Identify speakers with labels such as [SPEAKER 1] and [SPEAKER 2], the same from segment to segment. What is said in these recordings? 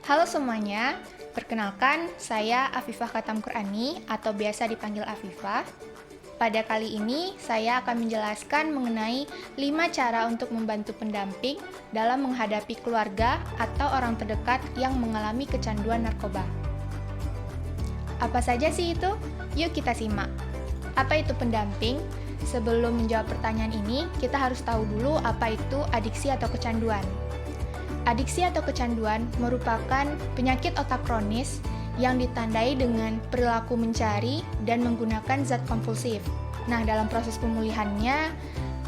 [SPEAKER 1] Halo semuanya, perkenalkan saya Afifah Khatam Qur'ani atau biasa dipanggil Afifah. Pada kali ini saya akan menjelaskan mengenai 5 cara untuk membantu pendamping dalam menghadapi keluarga atau orang terdekat yang mengalami kecanduan narkoba. Apa saja sih itu? Yuk kita simak. Apa itu pendamping? Sebelum menjawab pertanyaan ini, kita harus tahu dulu apa itu adiksi atau kecanduan. Adiksi atau kecanduan merupakan penyakit otak kronis yang ditandai dengan perilaku mencari dan menggunakan zat kompulsif. Nah, dalam proses pemulihannya,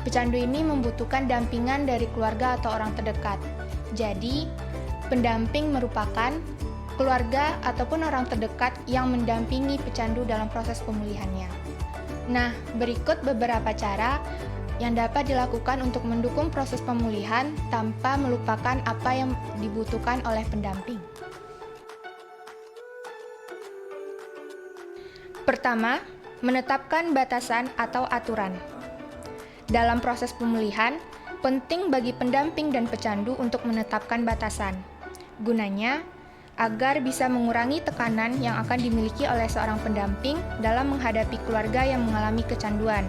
[SPEAKER 1] pecandu ini membutuhkan dampingan dari keluarga atau orang terdekat. Jadi, pendamping merupakan keluarga ataupun orang terdekat yang mendampingi pecandu dalam proses pemulihannya. Nah, berikut beberapa cara yang dapat dilakukan untuk mendukung proses pemulihan tanpa melupakan apa yang dibutuhkan oleh pendamping. Pertama, menetapkan batasan atau aturan. Dalam proses pemulihan, penting bagi pendamping dan pecandu untuk menetapkan batasan. Gunanya, agar bisa mengurangi tekanan yang akan dimiliki oleh seorang pendamping dalam menghadapi keluarga yang mengalami kecanduan.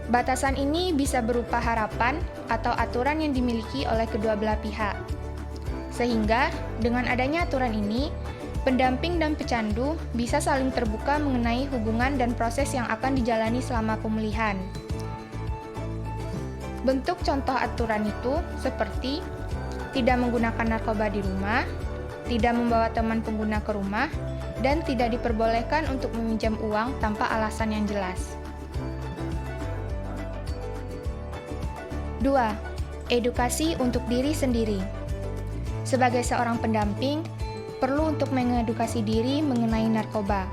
[SPEAKER 1] Batasan ini bisa berupa harapan atau aturan yang dimiliki oleh kedua belah pihak. Sehingga, dengan adanya aturan ini, pendamping dan pecandu bisa saling terbuka mengenai hubungan dan proses yang akan dijalani selama pemulihan. Bentuk contoh aturan itu seperti tidak menggunakan narkoba di rumah, tidak membawa teman pengguna ke rumah, dan tidak diperbolehkan untuk meminjam uang tanpa alasan yang jelas. 2. Edukasi untuk diri sendiri. Sebagai seorang pendamping, perlu untuk mengedukasi diri mengenai narkoba.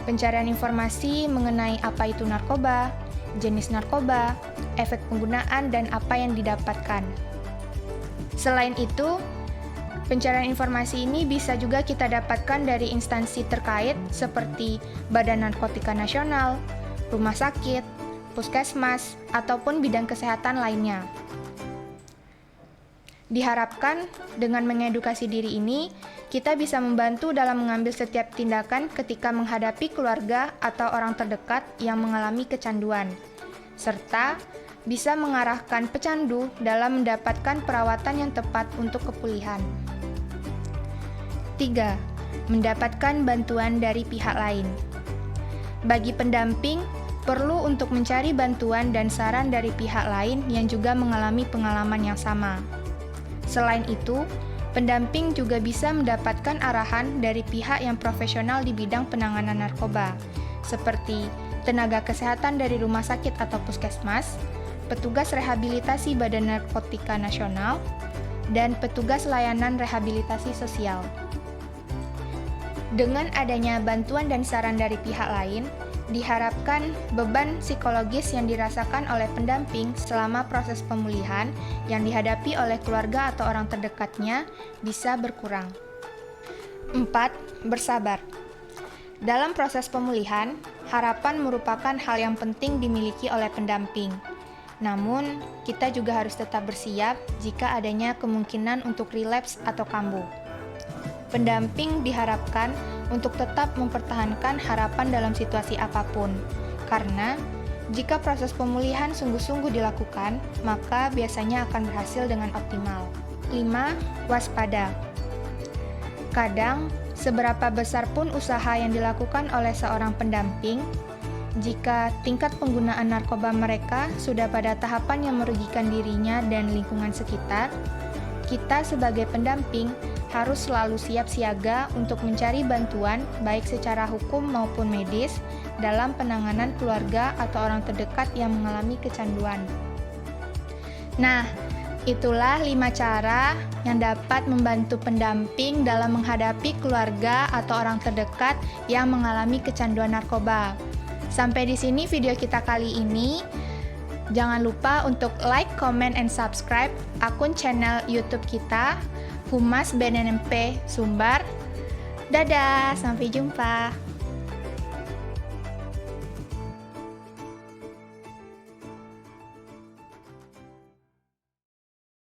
[SPEAKER 1] Pencarian informasi mengenai apa itu narkoba, jenis narkoba, efek penggunaan, dan apa yang didapatkan. Selain itu, pencarian informasi ini bisa juga kita dapatkan dari instansi terkait seperti Badan Narkotika Nasional, rumah sakit, puskesmas, ataupun bidang kesehatan lainnya. Diharapkan dengan mengedukasi diri ini, kita bisa membantu dalam mengambil setiap tindakan ketika menghadapi keluarga atau orang terdekat yang mengalami kecanduan, serta bisa mengarahkan pecandu dalam mendapatkan perawatan yang tepat untuk kepulihan. 3. Mendapatkan bantuan dari pihak lain. Bagi pendamping, perlu untuk mencari bantuan dan saran dari pihak lain yang juga mengalami pengalaman yang sama. Selain itu, pendamping juga bisa mendapatkan arahan dari pihak yang profesional di bidang penanganan narkoba, seperti tenaga kesehatan dari rumah sakit atau puskesmas, petugas rehabilitasi Badan Narkotika Nasional, dan petugas layanan rehabilitasi sosial. Dengan adanya bantuan dan saran dari pihak lain, diharapkan beban psikologis yang dirasakan oleh pendamping selama proses pemulihan yang dihadapi oleh keluarga atau orang terdekatnya bisa berkurang. 4. Bersabar. Dalam proses pemulihan, harapan merupakan hal yang penting dimiliki oleh pendamping. Namun, kita juga harus tetap bersiap jika adanya kemungkinan untuk relapse atau kambuh. Pendamping diharapkan untuk tetap mempertahankan harapan dalam situasi apapun, karena jika proses pemulihan sungguh-sungguh dilakukan, maka biasanya akan berhasil dengan optimal. 5. Waspada. Kadang, seberapa besar pun usaha yang dilakukan oleh seorang pendamping, jika tingkat penggunaan narkoba mereka sudah pada tahapan yang merugikan dirinya dan lingkungan sekitar, kita sebagai pendamping harus selalu siap siaga untuk mencari bantuan baik secara hukum maupun medis dalam penanganan keluarga atau orang terdekat yang mengalami kecanduan. Nah, Itulah 5 cara yang dapat membantu pendamping dalam menghadapi keluarga atau orang terdekat yang mengalami kecanduan narkoba. Sampai di sini video kita kali ini. Jangan lupa untuk like, comment, and subscribe akun channel YouTube kita, Humas BNNMP Sumbar. Dadah, sampai jumpa.